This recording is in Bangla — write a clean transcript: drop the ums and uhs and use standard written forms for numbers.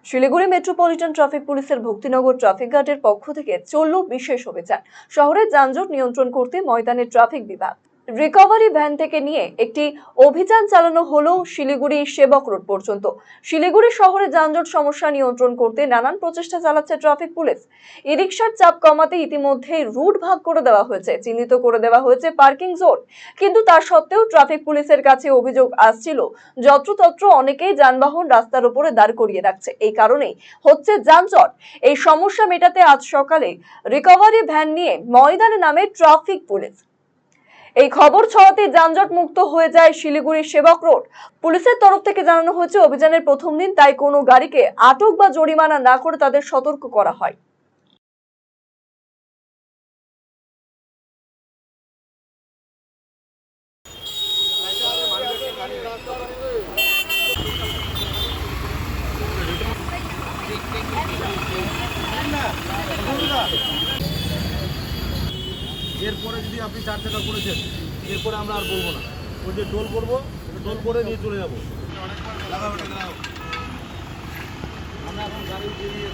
শিলিগুড়ি মেট্রোপলিটন ট্রাফিক পুলিশের ভক্তিনগর ট্রাফিক গার্ডের পক্ষ থেকে চলল বিশেষ অভিযান। শহরের যানজট নিয়ন্ত্রণ করতে ময়দানে ট্রাফিক বিভাগ রিকভারি ভ্যান থেকে নিয়ে একটি অভিযান চালানো হলো শিলিগুড়ি সেবক রোড পর্যন্ত। শিলিগুড়ি শহরে যানজট সমস্যা নিয়ন্ত্রণ করতে নানান প্রচেষ্টা চালাচ্ছে ট্রাফিক পুলিশ। ই রিকশার চাপ কমাতে ইতিমধ্যে রুট ভাগ করে দেওয়া হয়েছে, চিহ্নিত করে দেওয়া হয়েছে পার্কিং জোন। কিন্তু তা সত্ত্বেও ট্রাফিক পুলিশের কাছে অভিযোগ আসছিল, যত্রতত্র অনেকেই যানবাহন রাস্তার উপরে দাঁড় করিয়ে রাখছে। এই কারণেই হচ্ছে যানজট। এই সমস্যা মেটাতে আজ সকালে রিকভারি ভ্যান নিয়ে ময়দানে নামে ট্রাফিক পুলিশ। এই খবর ছড়াতে যানজট মুক্ত হয়ে যায় শিলিগুড়ি সেবক রোড। পুলিশের তরফ থেকে জানানো হয়েছে, অভিযানের প্রথম দিন তাই কোনো গাড়িকে আটক বা জরিমানা না করে তাদের সতর্ক করা হয়। এরপরে যদি আপনি 4 টাকা করেছেন, এরপরে আমরা আর বলবো না। ওই যে টোল করবো, টোল করে নিয়ে চলে যাবো। আমরা এখন গাড়ি বেরিয়ে